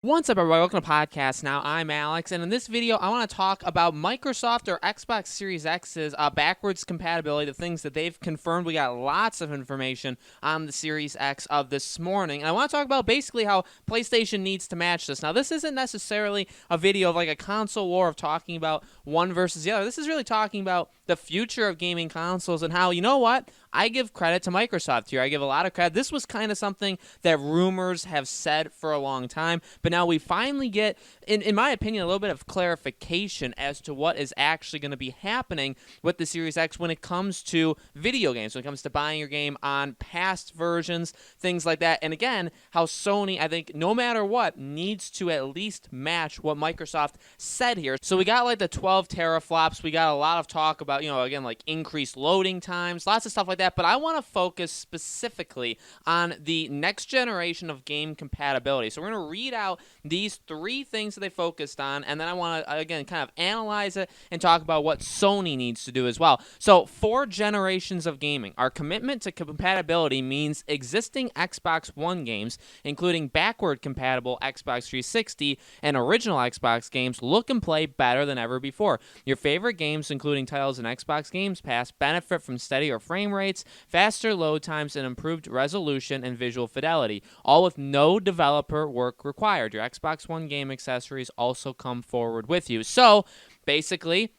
What's up, everybody? Welcome to podcast. Now, I'm Alex, and in this video, I want to talk about Microsoft or Xbox Series X's backwards compatibility, the things that they've confirmed. We got lots of information on the Series X of this morning, and I want to talk about basically how PlayStation needs to match this. Now, this isn't necessarily a video of like a console war of talking about one versus the other. This is really talking about the future of gaming consoles and how, you know what? I give credit to Microsoft here. I give a lot of credit. This was kind of something that rumors have said for a long time, but now we finally get, in my opinion, a little bit of clarification as to what is actually going to be happening with the Series X when it comes to video games, when it comes to buying your game on past versions, things like that. And again, how Sony, I think, no matter what, needs to at least match what Microsoft said here. So we got like the 12 teraflops. We got a lot of talk about, again, like increased loading times, lots of stuff like that. But I want to focus specifically on the next generation of game compatibility. So we're going to read out these three things that they focused on, and then I want to, again, kind of analyze it and talk about what Sony needs to do as well. So 4 generations of gaming. Our commitment to compatibility means existing Xbox One games, including backward compatible Xbox 360 and original Xbox games, look and play better than ever before. Your favorite games, including titles in Xbox Games Pass, benefit from steadier frame rates, faster load times, and improved resolution and visual fidelity, all with no developer work required. Your Xbox One game accessories also come forward with you. So, basically,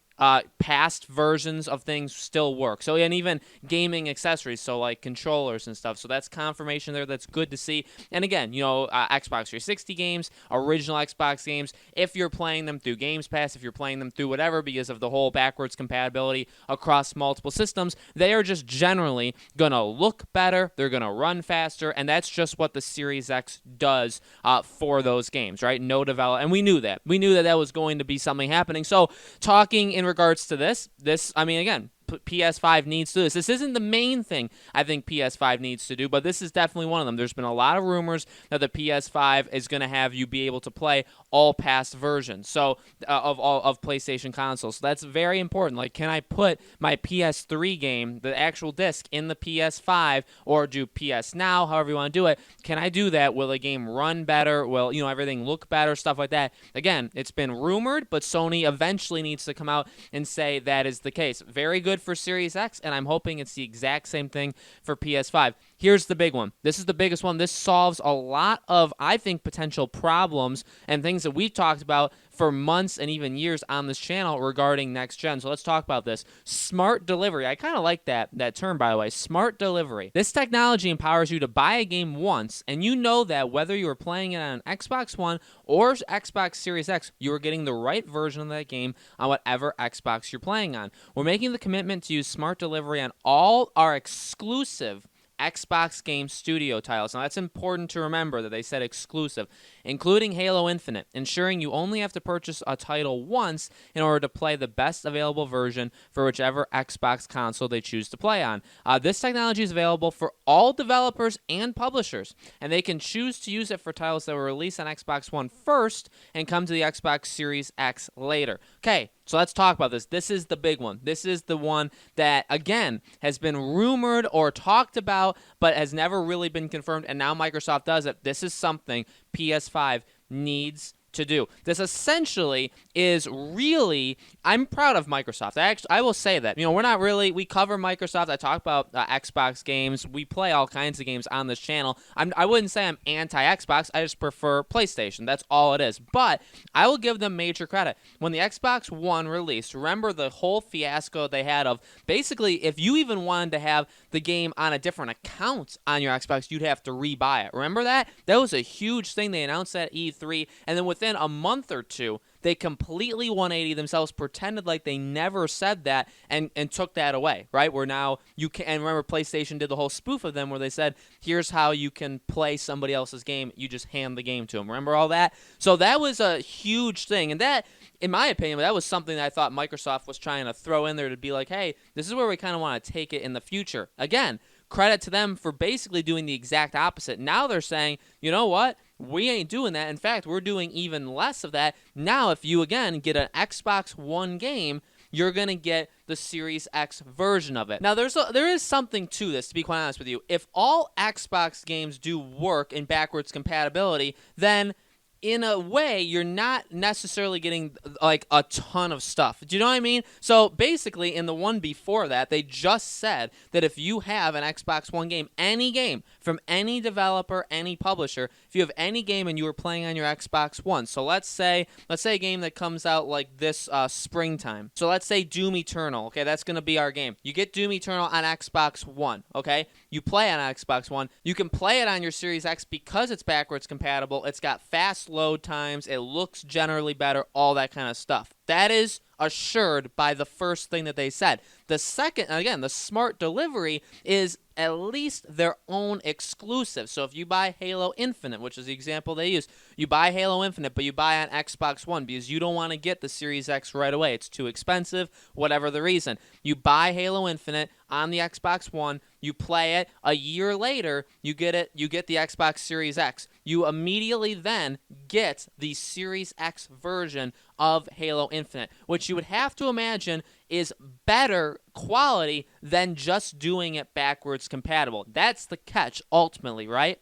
past versions of things still work. So, and even gaming accessories, so like controllers and stuff. So that's confirmation there. That's good to see. And again, Xbox 360 games, original Xbox games, if you're playing them through Games Pass, if you're playing them through whatever, because of the whole backwards compatibility across multiple systems, they are just generally going to look better. They're going to run faster. And that's just what the Series X does for those games, right? No develop. And we knew that. We knew that that was going to be something happening. So talking in regards to this, I mean, again, PS5 needs to do this. This isn't the main thing I think PS5 needs to do, but this is definitely one of them. There's been a lot of rumors that the PS5 is going to have you be able to play all past versions of PlayStation consoles. So that's very important. Like, can I put my PS3 game, the actual disc, in the PS5 or do PS Now, however you want to do it? Can I do that? Will the game run better? Will, everything look better? Stuff like that. Again, it's been rumored, but Sony eventually needs to come out and say that is the case. Very good for Series X, and I'm hoping it's the exact same thing for PS5. Here's the big one. This is the biggest one. This solves a lot of, I think, potential problems and things that we've talked about for months and even years on this channel regarding next gen. So let's talk about this. Smart delivery. I kind of like that term, by the way. Smart delivery. This technology empowers you to buy a game once, and you know that whether you are playing it on an Xbox One or Xbox Series X, you are getting the right version of that game on whatever Xbox you're playing on. We're making the commitment to use smart delivery on all our exclusive Xbox Game Studio titles. Now, that's important to remember that they said exclusive, including Halo Infinite, ensuring you only have to purchase a title once in order to play the best available version for whichever Xbox console they choose to play on. This technology is available for all developers and publishers, and they can choose to use it for titles that were released on Xbox One first and come to the Xbox Series X later. Okay, so let's talk about this. This is the big one. This is the one that, again, has been rumored or talked about, but has never really been confirmed, and now Microsoft does it. This is something PS5 needs to do. This essentially is really, I'm proud of Microsoft. I will say that. We're not really, we cover Microsoft. I talk about Xbox games. We play all kinds of games on this channel. I wouldn't say I'm anti-Xbox. I just prefer PlayStation. That's all it is. But I will give them major credit. When the Xbox One released, remember the whole fiasco they had of basically if you even wanted to have the game on a different account on your Xbox, you'd have to rebuy it. Remember that? That was a huge thing. They announced that at E3, and then within a month or two, they completely 180 themselves, pretended like they never said that, and took that away, right? Where now you can, and remember PlayStation did the whole spoof of them where they said, here's how you can play somebody else's game. You just hand the game to them. Remember all that? So that was a huge thing. And that, in my opinion, that was something that I thought Microsoft was trying to throw in there to be like, hey, this is where we kind of want to take it in the future. Again, credit to them for basically doing the exact opposite. Now they're saying, you know what? We ain't doing that. In fact, we're doing even less of that. Now, if you, again, get an Xbox One game, you're going to get the Series X version of it. Now, there is something to this, to be quite honest with you. If all Xbox games do work in backwards compatibility, then in a way, you're not necessarily getting like a ton of stuff. Do you know what I mean? So basically, in the one before that, they just said that if you have an Xbox One game, any game from any developer, any publisher, if you have any game and you were playing on your Xbox One, so let's say a game that comes out like this springtime. So let's say Doom Eternal. Okay, that's gonna be our game. You get Doom Eternal on Xbox One. Okay, you play on Xbox One. You can play it on your Series X because it's backwards compatible. It's got fast load times, it looks generally better, all that kind of stuff. That is assured by the first thing that they said. The second, again, the smart delivery is at least their own exclusive. So if you buy Halo Infinite, which is the example they use, you buy Halo Infinite, but you buy on Xbox One because you don't want to get the Series X right away. It's too expensive, whatever the reason. You buy Halo Infinite on the Xbox One, you play it, a year later, you get the Xbox Series X. You immediately then get the Series X version of Halo Infinite, which you would have to imagine is better quality than just doing it backwards compatible. That's the catch, ultimately, right?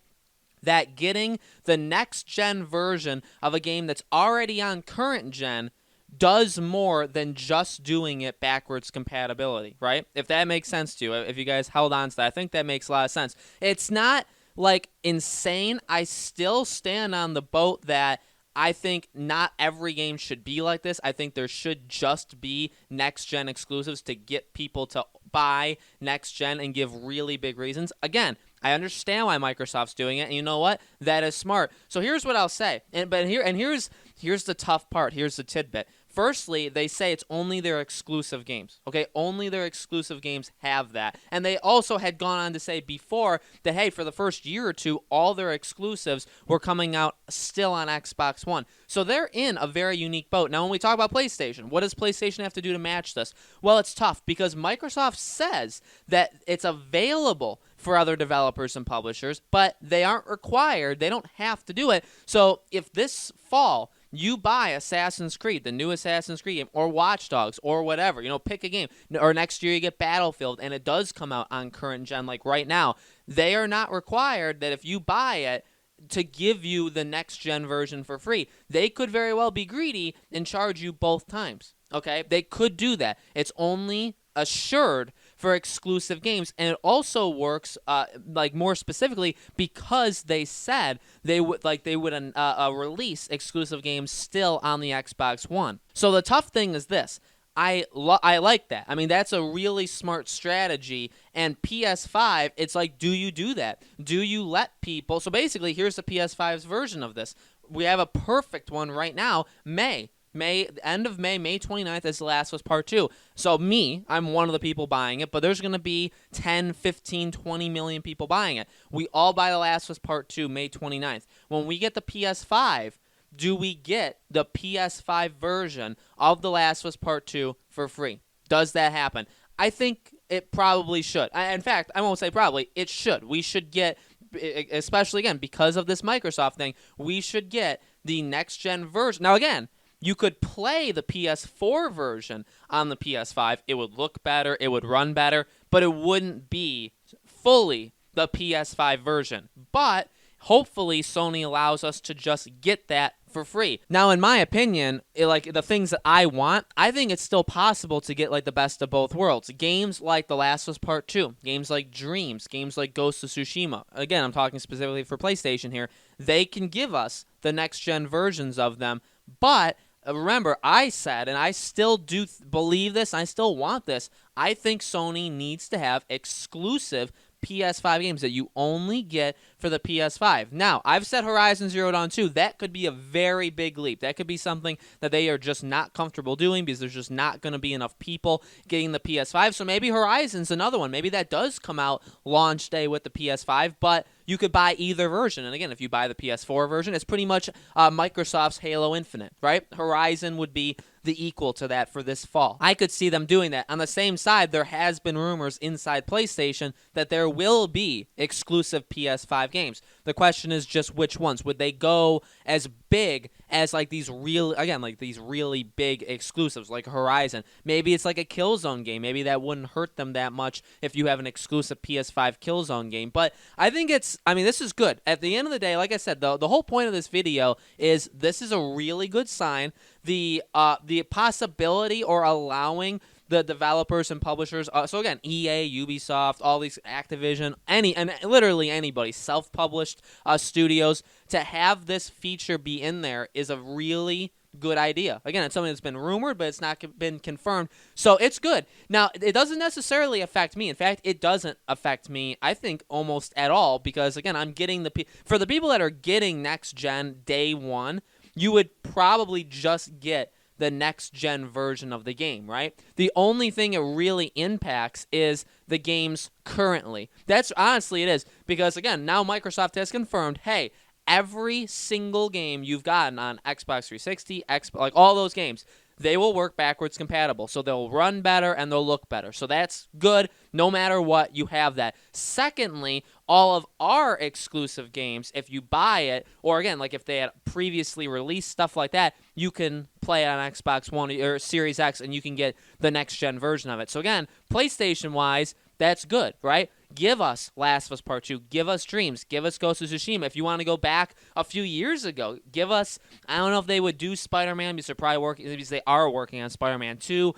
That getting the next-gen version of a game that's already on current-gen does more than just doing it backwards compatibility, right? If that makes sense to you, if you guys held on to that, I think that makes a lot of sense. It's not, like, insane. I still stand on the boat that I think not every game should be like this. I think there should just be next-gen exclusives to get people to buy next-gen and give really big reasons. Again, I understand why Microsoft's doing it, and you know what? That is smart. So here's what I'll say. Here's the tough part. Here's the tidbit. Firstly, they say it's only their exclusive games. Okay, only their exclusive games have that. And they also had gone on to say before that, hey, for the first year or two, all their exclusives were coming out still on Xbox One. So they're in a very unique boat. Now, when we talk about PlayStation, what does PlayStation have to do to match this? Well, it's tough because Microsoft says that it's available for other developers and publishers, but they aren't required. They don't have to do it. So if this fall you buy Assassin's Creed, the new Assassin's Creed game, or Watch Dogs, or whatever, pick a game, or next year you get Battlefield, and it does come out on current gen like right now, they are not required that if you buy it to give you the next gen version for free. They could very well be greedy and charge you both times. Okay, they could do that. It's only assured for exclusive games, and it also works like more specifically because they said they would release exclusive games still on the Xbox One. So the tough thing is this. I like that. I mean, that's a really smart strategy. And PS5, it's like, do you do that? Do you let people? So basically, here's the PS5's version of this. We have a perfect one right now, end of May 29th is The Last of Us Part 2. So I'm one of the people buying it, but there's going to be 10, 15, 20 million people buying it. We all buy The Last of Us Part 2 May 29th. When we get the PS5, do we get the PS5 version of The Last of Us Part 2 for free? Does that happen? I think it probably should. In fact, I won't say probably. It should. We should get, especially again, because of this Microsoft thing, we should get the next-gen version. Now, again, you could play the PS4 version on the PS5. It would look better. It would run better. But it wouldn't be fully the PS5 version. But hopefully Sony allows us to just get that for free. Now, in my opinion, like the things that I want, I think it's still possible to get like the best of both worlds. Games like The Last of Us Part 2, games like Dreams, games like Ghost of Tsushima. Again, I'm talking specifically for PlayStation here. They can give us the next-gen versions of them, but remember, I said, and I still do believe this, I still want this, I think Sony needs to have exclusive PS5 games that you only get for the PS5. Now, I've said Horizon Zero Dawn 2. That could be a very big leap. That could be something that they are just not comfortable doing because there's just not going to be enough people getting the PS5. So maybe Horizon's another one. Maybe that does come out launch day with the PS5, but you could buy either version. And again, if you buy the PS4 version, it's pretty much Microsoft's Halo Infinite, right? Horizon would be the equal to that for this fall. I could see them doing that. On the same side, there has been rumors inside PlayStation that there will be exclusive PS5 games. The question is just which ones. Would they go as big as like these really big exclusives like Horizon. Maybe it's like a Killzone game. Maybe that wouldn't hurt them that much if you have an exclusive PS5 Killzone game. But I think this is good. At the end of the day, like I said, the whole point of this video is this is a really good sign. The possibility or allowing the developers and publishers, so again, EA, Ubisoft, all these Activision, literally anybody, self-published studios, to have this feature be in there is a really good idea. Again, it's something that's been rumored, but it's not been confirmed, so it's good. Now, it doesn't necessarily affect me. In fact, it doesn't affect me, I think, almost at all, because, again, I'm getting for the people that are getting next-gen day one, you would probably just get the next-gen version of the game, right? The only thing it really impacts is the games currently. That's honestly it is, because, again, now Microsoft has confirmed, hey, every single game you've gotten on Xbox 360, like all those games, they will work backwards compatible. So they'll run better and they'll look better. So that's good. No matter what, you have that. Secondly, all of our exclusive games, if you buy it, or again, like if they had previously released stuff like that, you can play it on Xbox One or Series X and you can get the next-gen version of it. So again, PlayStation-wise, that's good, right? Give us Last of Us Part 2. Give us Dreams. Give us Ghost of Tsushima. If you want to go back a few years ago, give us, I don't know if they would do Spider-Man, because they're probably because they are working on Spider-Man 2,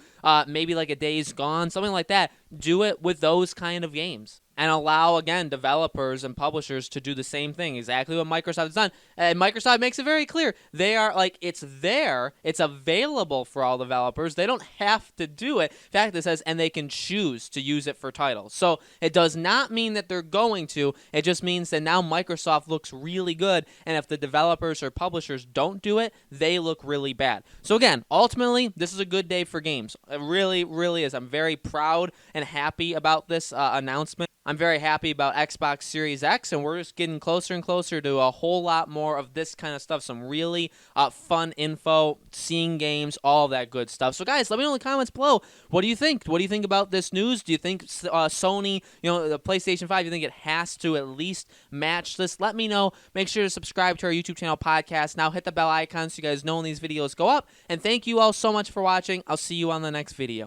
maybe like a Days Gone, something like that. Do it with those kind of games. And allow, again, developers and publishers to do the same thing, exactly what Microsoft has done. And Microsoft makes it very clear. They are like, it's there, it's available for all developers. They don't have to do it. In fact, it says, and they can choose to use it for titles. So it does not mean that they're going to. It just means that now Microsoft looks really good. And if the developers or publishers don't do it, they look really bad. So again, ultimately, this is a good day for games. It really, really is. I'm very proud and happy about this announcement. I'm very happy about Xbox Series X, and we're just getting closer and closer to a whole lot more of this kind of stuff. Some really fun info, seeing games, all that good stuff. So, guys, let me know in the comments below. What do you think? What do you think about this news? Do you think Sony, the PlayStation 5, do you think it has to at least match this? Let me know. Make sure to subscribe to our YouTube channel, Podcast Now. Hit the bell icon so you guys know when these videos go up. And thank you all so much for watching. I'll see you on the next video.